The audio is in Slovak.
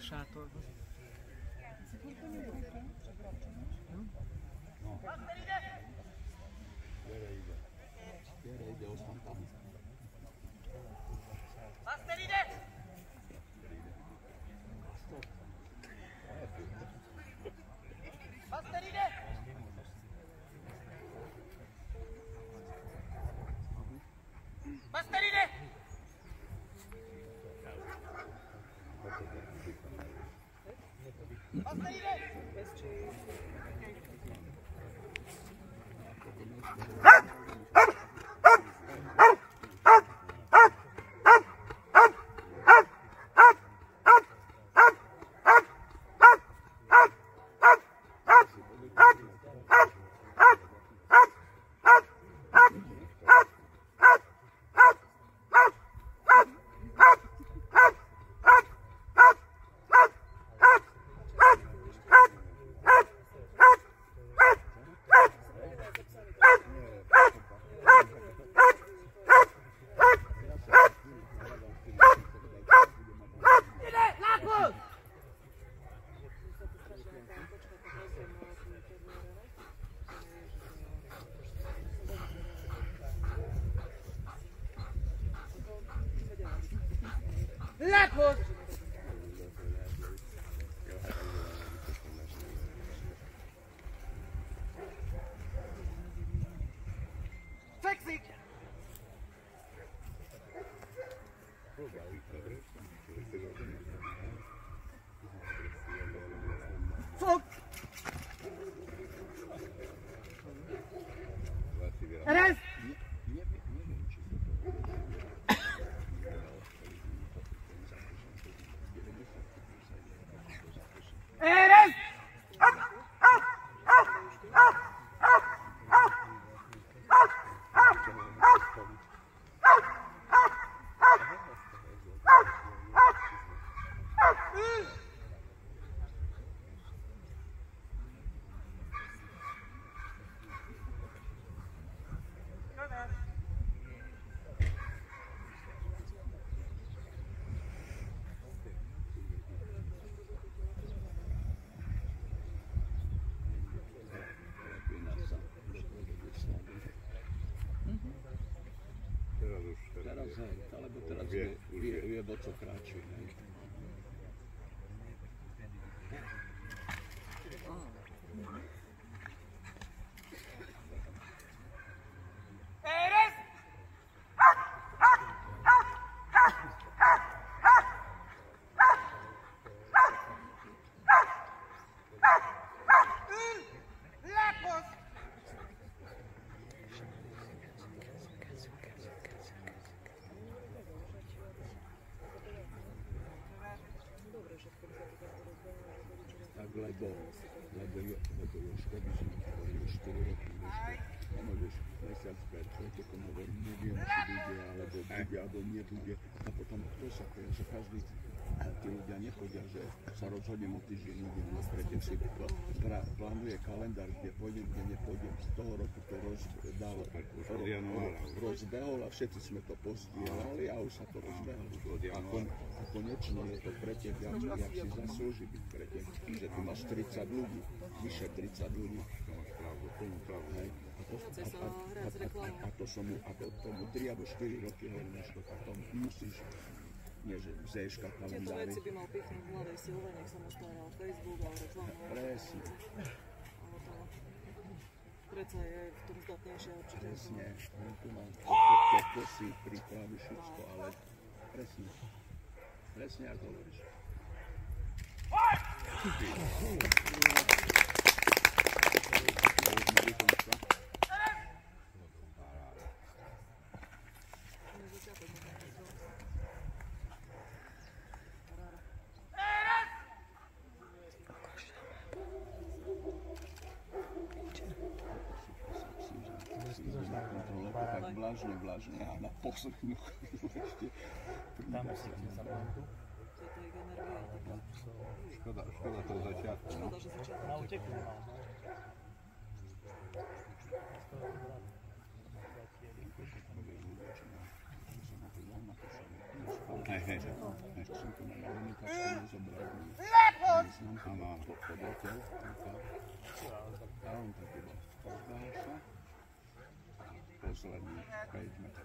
sátorban. No. Gyere ide, ott van tam. Master ide! Master ide! Master ide! Master ide! Lapos! Fekszik! Fog! Erez! Erez! Teraz hej, alebo teraz vie o co kráčí. Erez! Lapos! Tak, lebo Jožko by som hovoril 4 roky, nemôžeš mesiac pred pretekom hovoriť, neviem, či bude, alebo nebude. A potom kto sa povie, že každý, tí ľudia nechodia, že sa rozhodnem o týždeň, idem na pretek, si plánuje kalendár, kde pôjdem, kde nepôjdem. Z toho roku to rozbehol a všetci sme to pozdieľali a už sa to rozbehlo. A konečne je to pretek, jak si zaslúži byť pretek, že tu máš 30 ľudí, vyše 30 ľudí. A to som mu tomu 3 alebo 4 roky hovorím, že to musíš, nie že zéška kalendári. Tieto veci by mal pichnúť v mladej silve, nech sa mu staral Facebook a reklamu. Presne. Preca je v tom zdatnejšia určite. Presne. Tu mám kosy, prípravy, všetko, ale presne. Presne, ako hovoríš. Tak vlážne a na poslednú chvíľu ešte tam si sa mám tu. Škoda toho začiatku. Škoda, že začiatku. Na uteku nemám. Hej, som tu na komunikačku. zobral Lepos! áno, podletel, a on tak iba pozdal sa, posledný 5 metrov